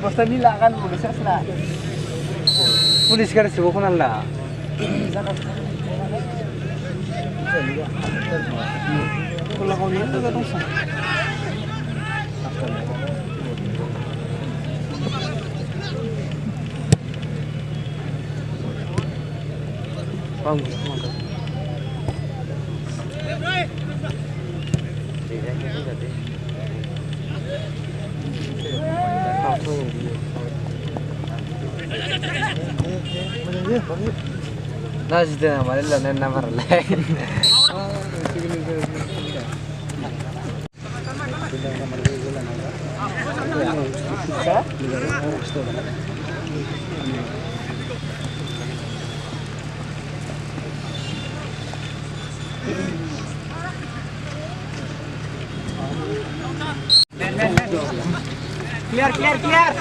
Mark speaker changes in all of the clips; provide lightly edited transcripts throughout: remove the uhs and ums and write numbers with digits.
Speaker 1: Basta nila kan pulis na.
Speaker 2: Police कर सुबह को नल्ला
Speaker 1: Kalau kau lihat juga dosa.
Speaker 2: Bagus, nah sudah hamaरे लड़ने ना मर ले
Speaker 1: Clear, clear, clear.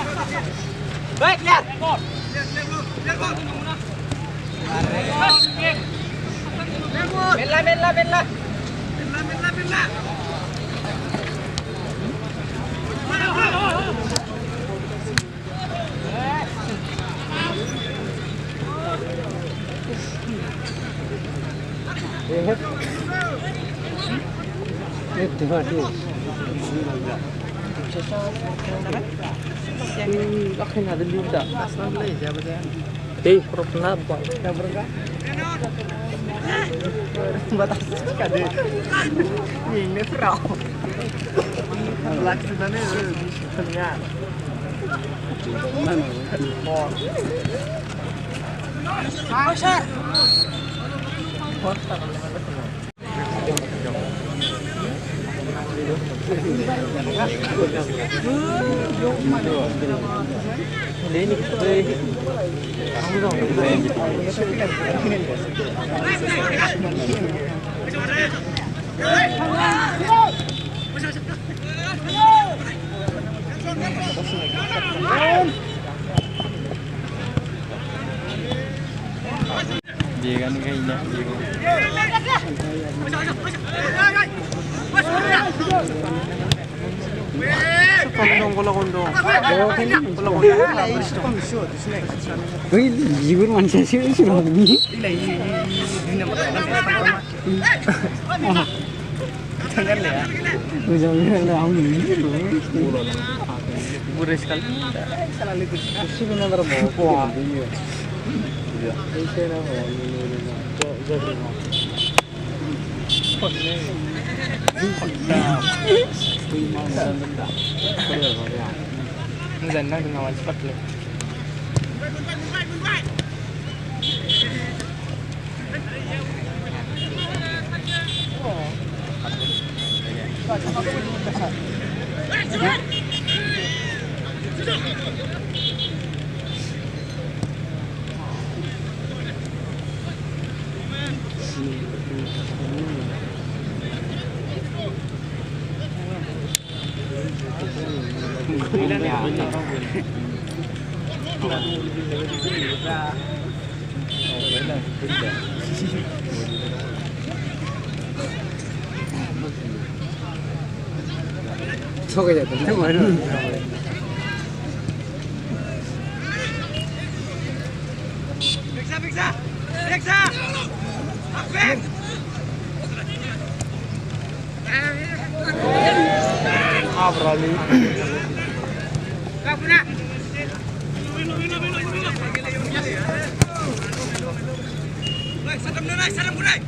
Speaker 1: Baik, clear. Bella, bella, bella. Bella, bella, bella.
Speaker 2: Akhirnya ada juga. Perut kenapa?
Speaker 1: Batas kade. Ini frau. Laki sana tengah. Pasar.
Speaker 2: Dia kan kayaknya jigur manusia sih suruh ini.
Speaker 1: Jangan ya.
Speaker 2: Jangan lah ini.
Speaker 1: Bukan sekali. Salah itu.
Speaker 2: Sih benar berapa? Iya. Itu nama ini. Jadi.
Speaker 1: Nggak dengan cepat loh.
Speaker 2: Soalnya jadi itu mana?
Speaker 1: Periksa, periksa, periksa. Aktif.
Speaker 2: Berani.
Speaker 1: Kau punya. Salam bunai, salam bunai.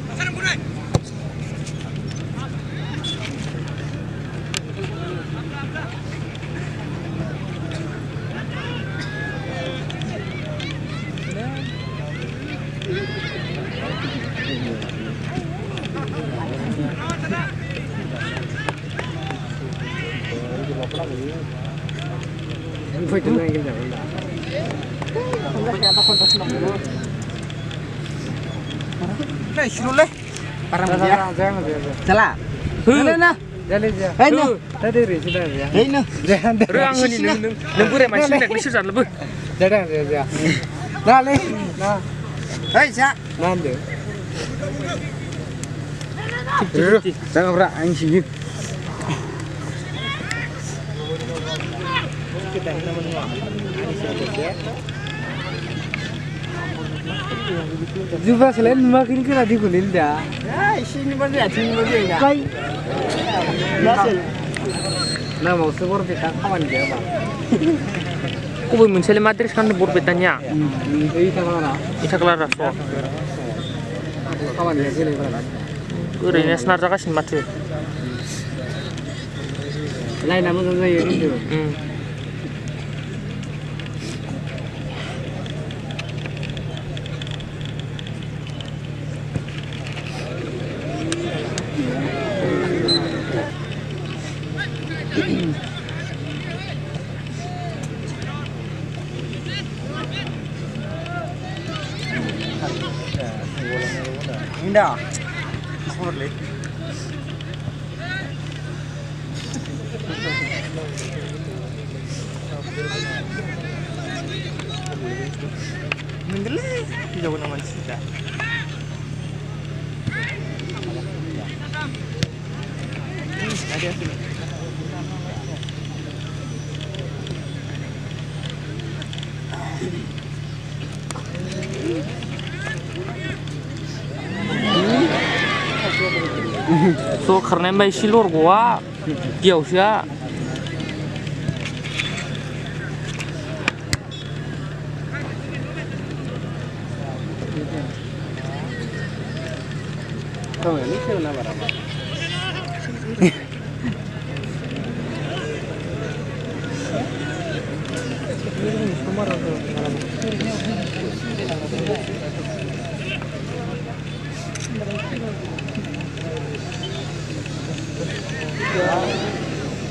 Speaker 1: Nah, suruh Parang dia. Salah. Nah.
Speaker 2: Jali aja.
Speaker 1: Ayo.
Speaker 2: Tadi sudah ya.
Speaker 1: Ayo.
Speaker 2: Jangan.
Speaker 1: Ruang ini lembur masih nak lisu jar lebih.
Speaker 2: Jangan aja. Nah, le. Nah.
Speaker 1: Hei, Sa.
Speaker 2: Nanti. Jangan berak anjing. Juga selain makin kira di kulit dah.
Speaker 1: Ya, sini baca, sini baca.
Speaker 2: Kai.
Speaker 1: Masih.
Speaker 2: Nah mau seperti kawan dia bang.
Speaker 1: Kubu mencari materi kan berbedanya.
Speaker 2: Ini kawan
Speaker 1: Itu kelar rasa.
Speaker 2: kawan dia sini bang.
Speaker 1: Ini senar jaga sih materi.
Speaker 2: Lain nama saya itu.
Speaker 1: Indah. Sorry. Mendele, jauh nama sih. Ada sih. So karena mbak silur gua jauh sih ya.
Speaker 2: Kau ini siapa nama apa?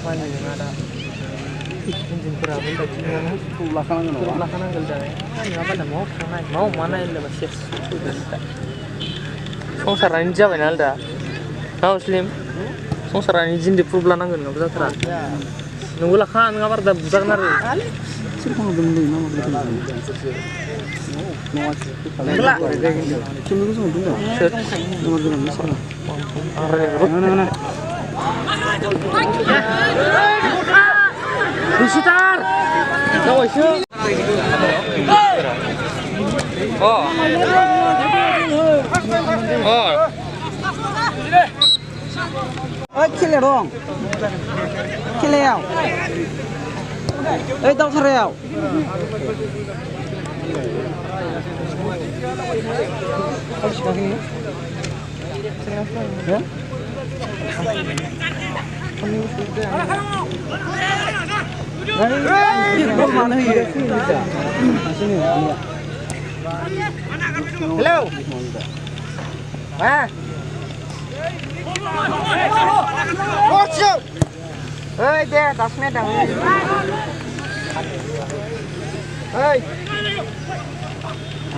Speaker 1: Mana yang ada? Injin berapa tadi?
Speaker 2: Belakang kan?
Speaker 1: Belakang gelda. Ini apa dah mau mana yang lebih sih? Songsaran jauh ini ada. Kau Slim? Songsaran injin di perubahan angin nggak bisa terang. Nunggu lah kan nggak pada besar nari.
Speaker 2: Siapa yang beli nama betul?
Speaker 1: Gelak.
Speaker 2: Cuma itu sama dulu. Nomor dulu misalnya. Mana?
Speaker 1: Rusitar. Tahu isu. Oh. Oh.
Speaker 2: Ơi, kile dong. Kile ya. Tahu sareo. Ya?
Speaker 1: Hello. Ah. Oh, siap. Hei, dia 10 meter. Hei.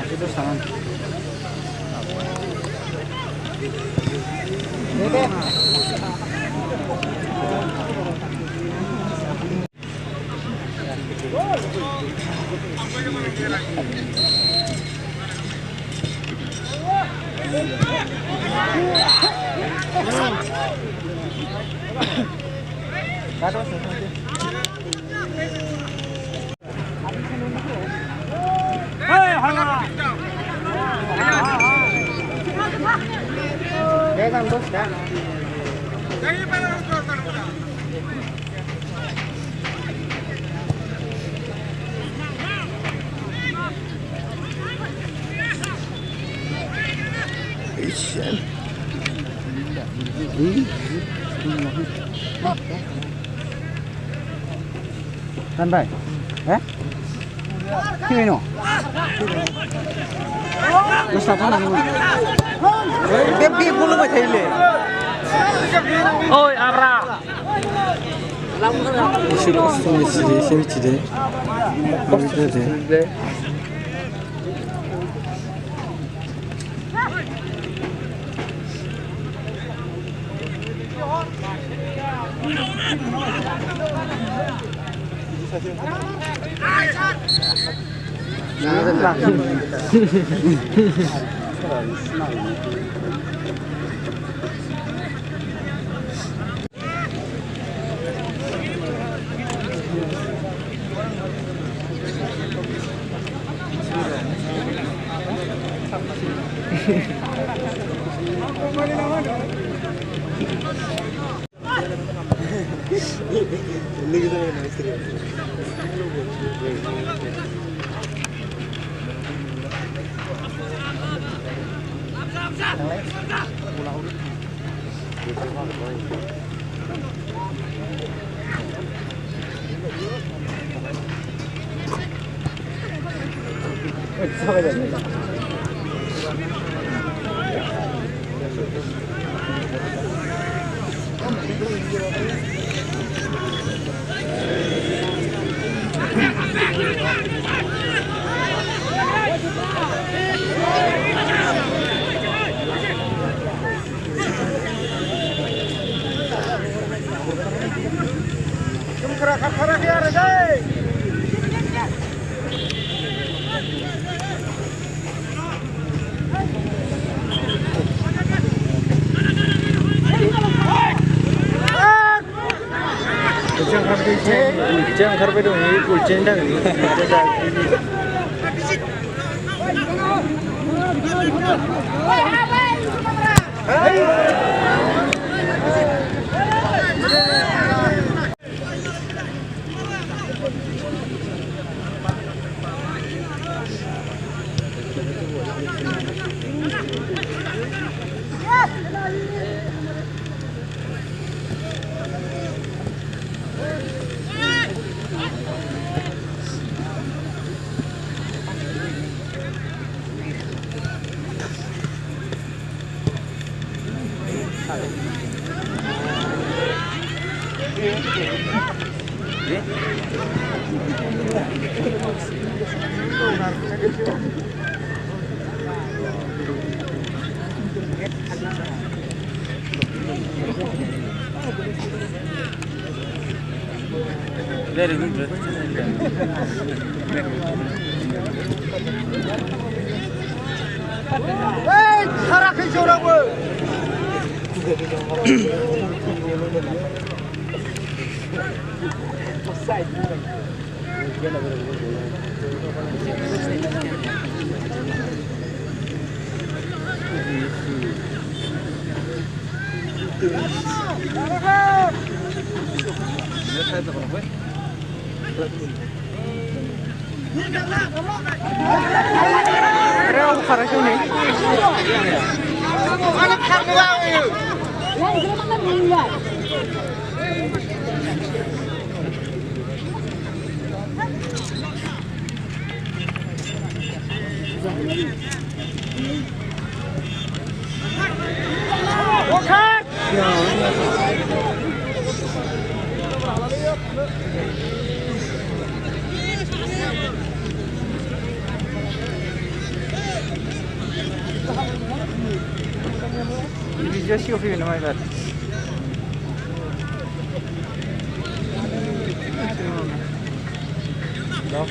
Speaker 2: Itu sangat. Kan bay? Kini no? Terus apa lagi?
Speaker 1: Dia bulu macam ini. Oi, Ara.
Speaker 2: Isi kostum isi deh. Kostum deh.
Speaker 1: Jangan karpe dong, ini kucing dah ni. Very good.
Speaker 3: Hey, harap hijau gue.
Speaker 2: Kira para sini.
Speaker 3: Anak kamu lagi.
Speaker 2: Just your feeling, my God. No.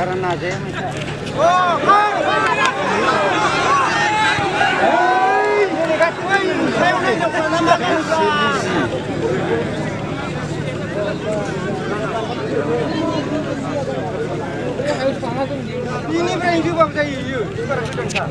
Speaker 2: Karena aja yang
Speaker 3: बिनिफ्राय जोबाबो जायो इयो बारा गोदानखा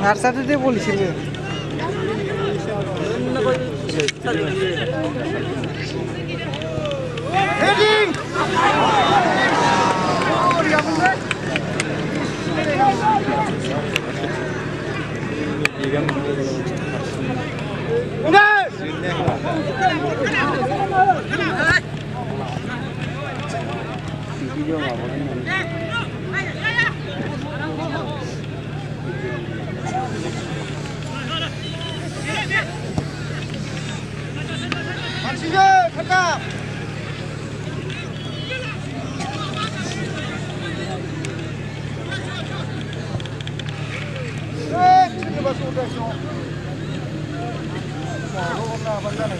Speaker 2: Harusnya dia polisi ni.
Speaker 3: Heading! Mansinya, tetap. Sini masuk udah syok. Kalau nak bandar ni.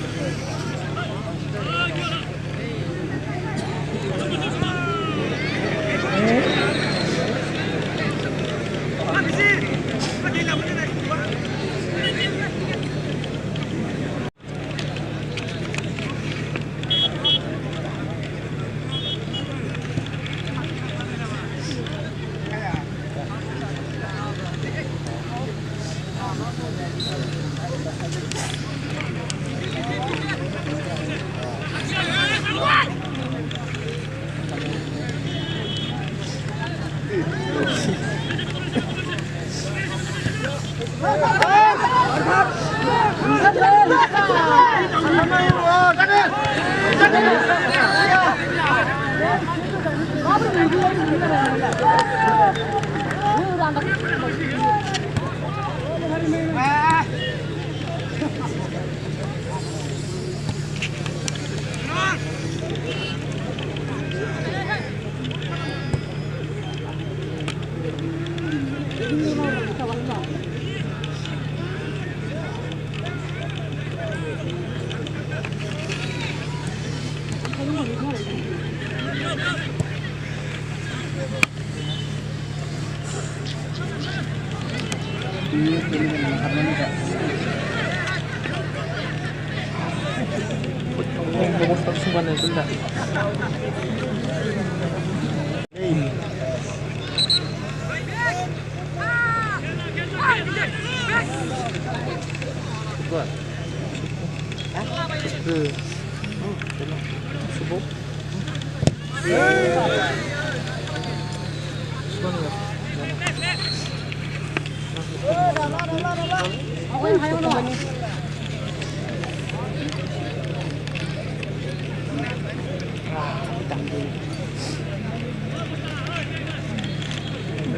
Speaker 3: Jangan
Speaker 1: Bagus tak sumbangan itu dah. Kuat. Subuh.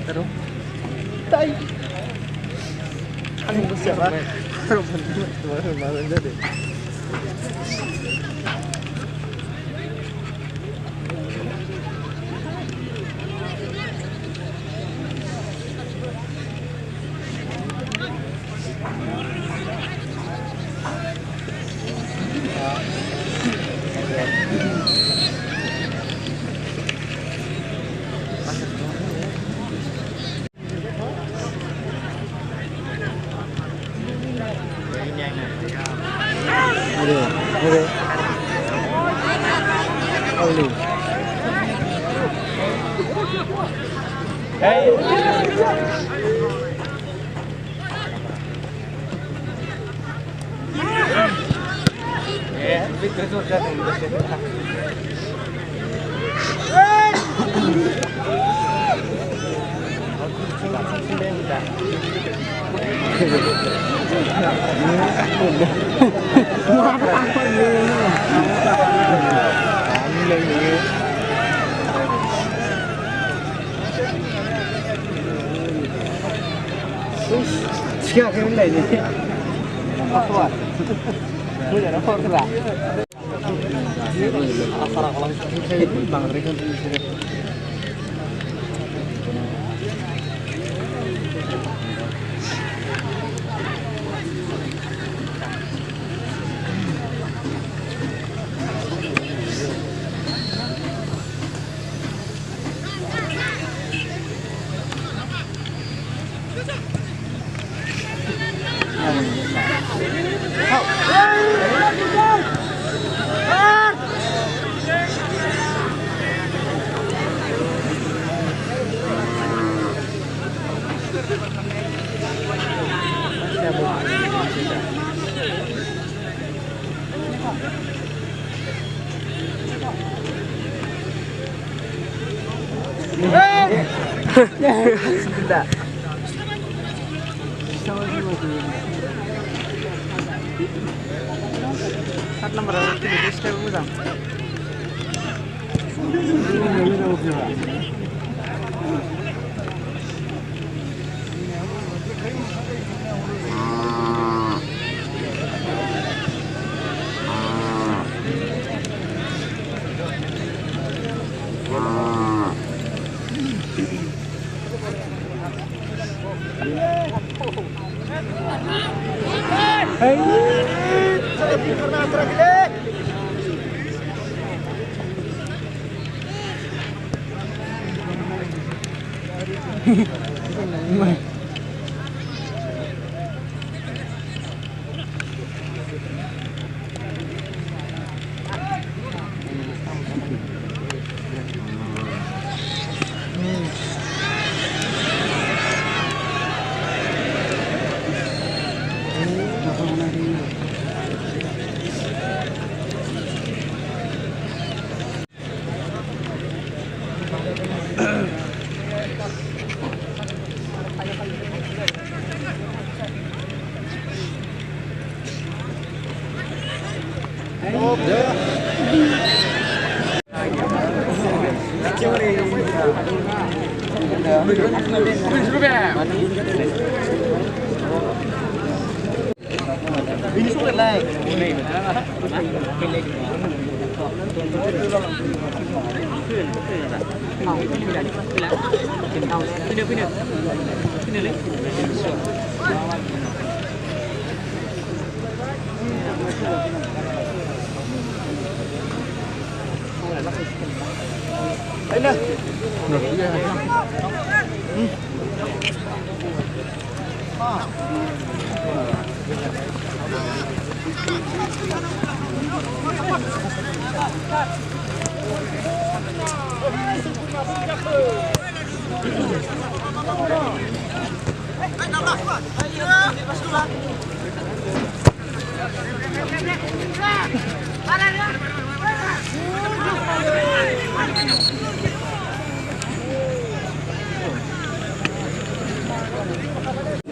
Speaker 1: Taruh. Tai. Kan besar lah. Kemarin jadi. Okay. Oli. Hey. Yeah, because of that. Siapa yang lain ni? Apa? Boleh nak foto tak? Apa kalau saya bang mereka tu. Tidak. Kat nomor itu di step mudah.
Speaker 3: Hey, saya pernah terakhir. Ini sulit lah.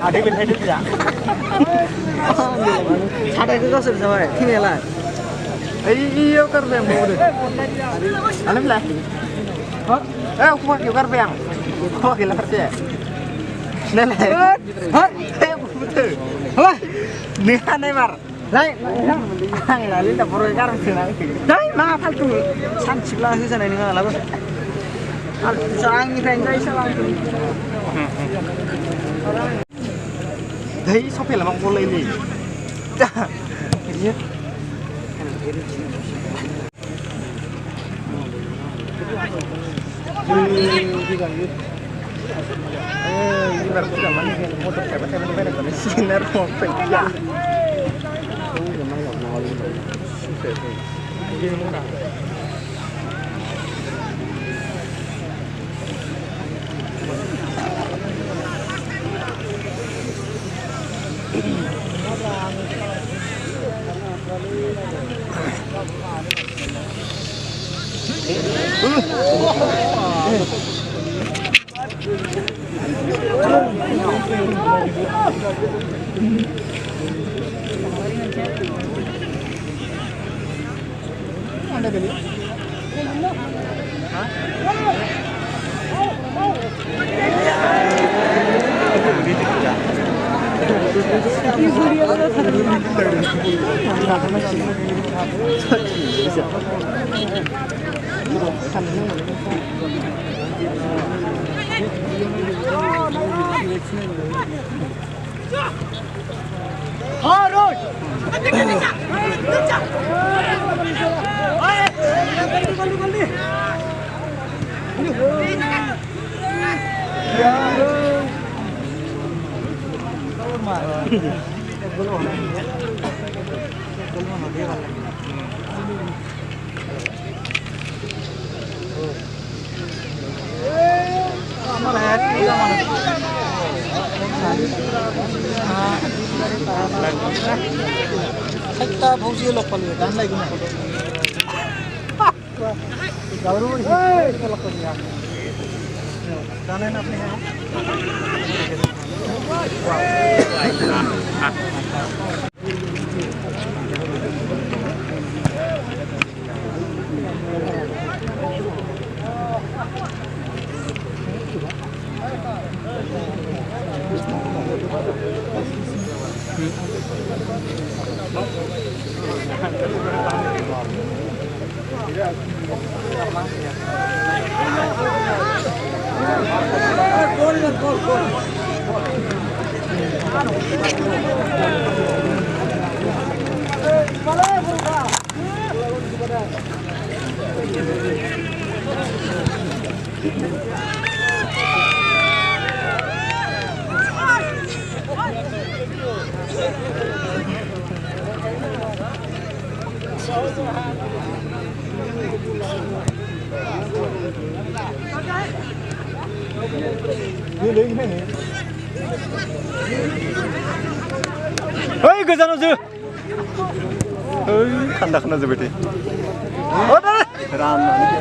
Speaker 3: Ada yang hidup tidak?
Speaker 2: Ada itu kasar sama, ini lah.
Speaker 3: Iya karena yang mau deh. Alam lah. Aku pakai karena yang. Kau kira kerja? Nela. Hah? Aku betul. Wah, ni aneh mar. Lain, lain tak perlu karena senang. Tapi mana faltu? Sangat lah sih sana ini nggak lalu. Sarang ini enjoy sarang. Đấy, sao phải là mong cô lên đi? Biết. Đi gần đi. Ini baru sudah mana yang motor kayak macam mana sinar mau penjara. Kita fauzi lokal kan lagi nak. Gauru ini lokal ya. Dana nak ni. Hei, kesan aja. Hei, kandak aja bete. Oh, dah. Ramai.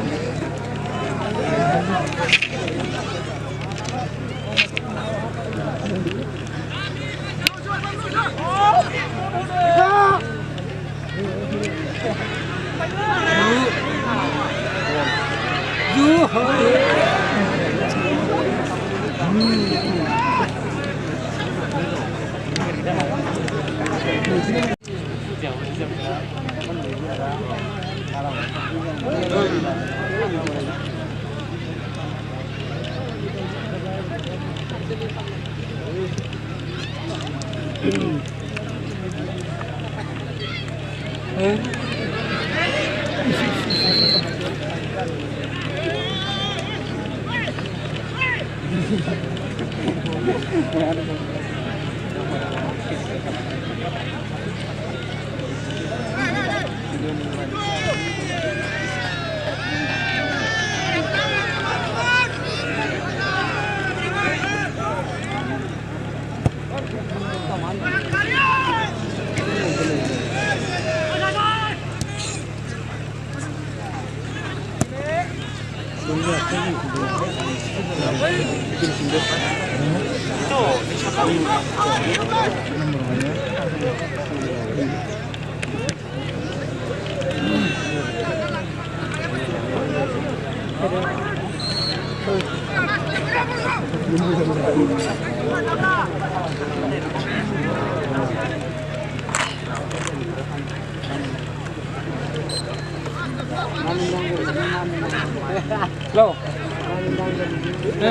Speaker 1: Lo.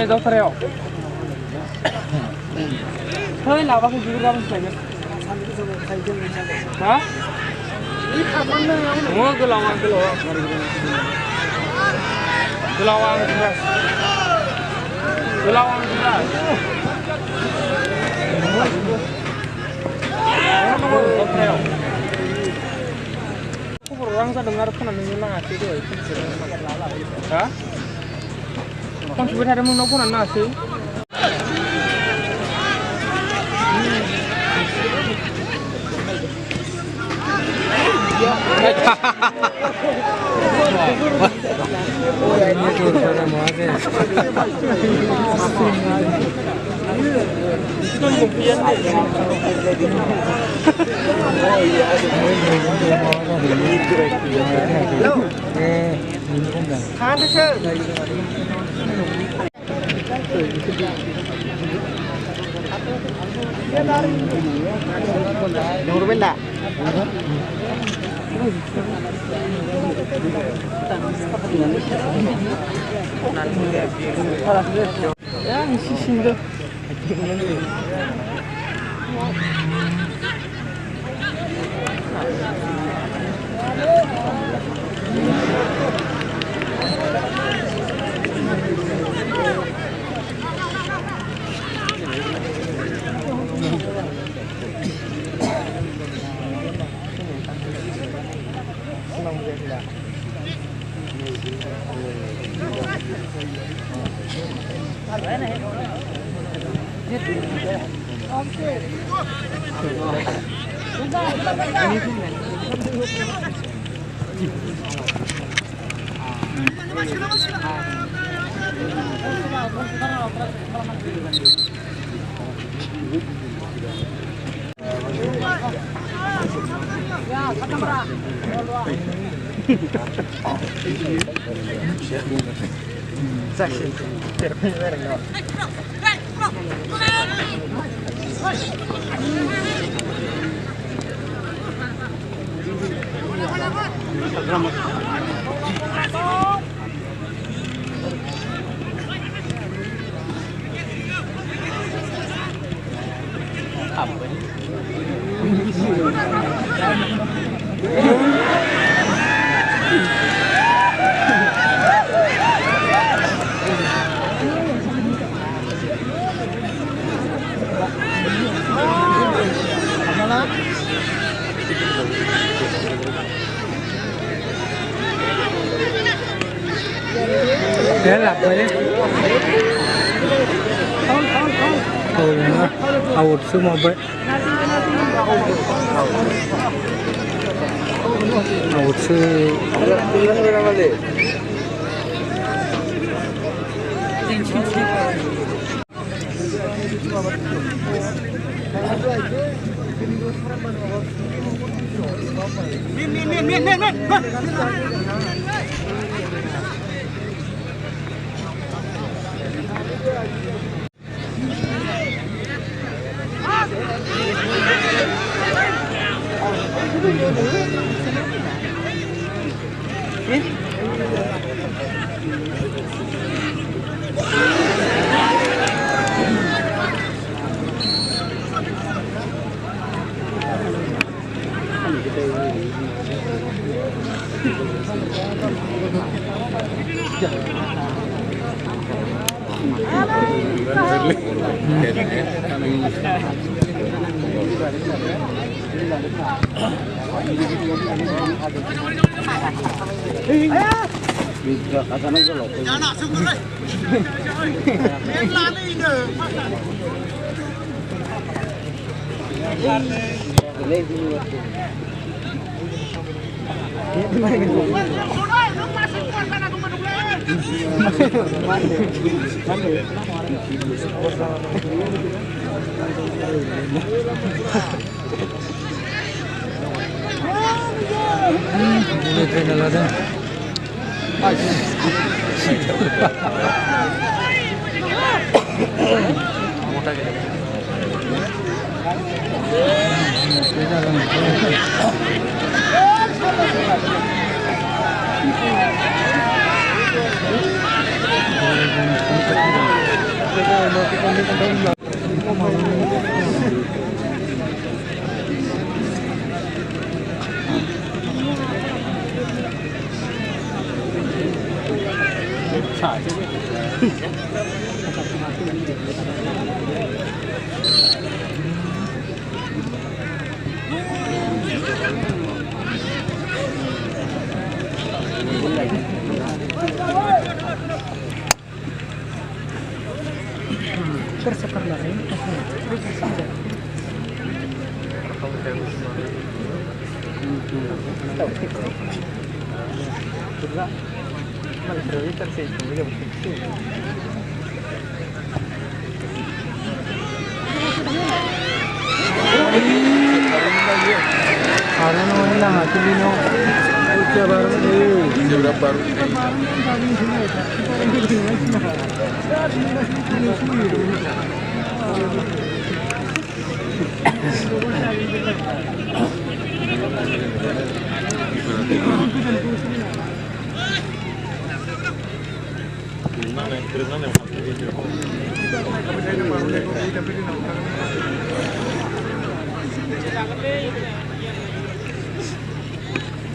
Speaker 1: Dokter yo. Thôi là bác cứ ra bên phải nhá. Hả? Mua cái lon ăn cái lon. Cái lon ăn cái gì? Cái lon ăn cái gì? Dokter yo. Orang saya dengar pun namanya nasi itu, hah? Kan sudah ada mau pun nasi. Ya, isi sini. Thế là vậy đấy. Thôi nữa, một số một vậy. Một số.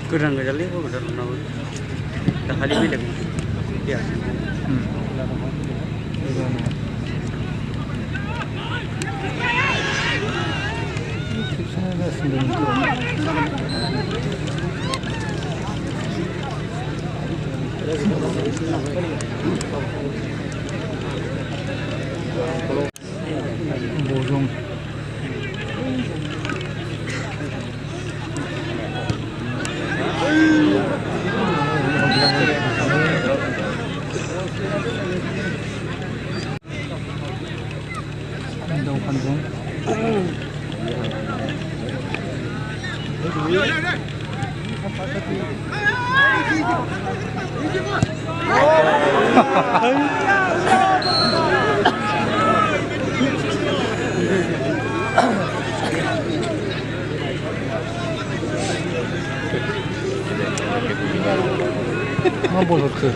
Speaker 2: Kurang kali kok udah nol. Dah kali bilang. Ya. Bojong. Apa itu?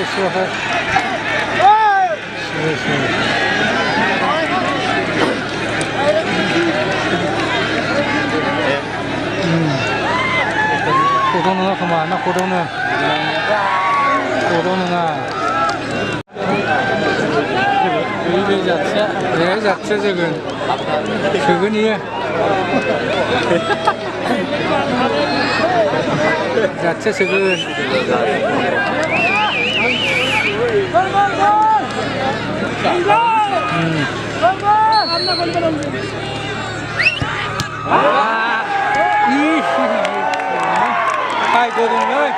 Speaker 2: 시원해. 고도는 그만 나 고도는 내 자체적은 그거니 자체적은 ai cô đừng ơi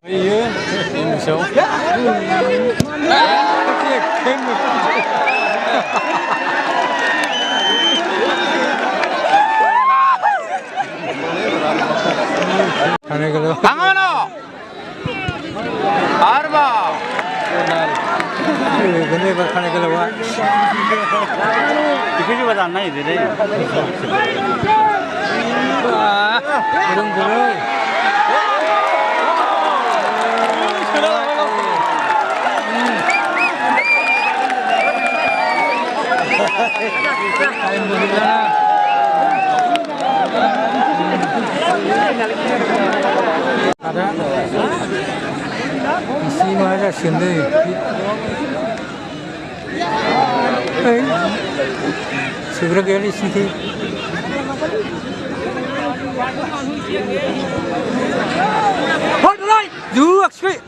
Speaker 2: Iya, musuh. Ane kalau.
Speaker 3: Tangono. Arba.
Speaker 2: Gini berkane kalau buat.
Speaker 4: Itu juga tanah itu deh.
Speaker 2: Burung burung. Ada isi mana sendiri. Segera kali sini. Hold right. Do straight.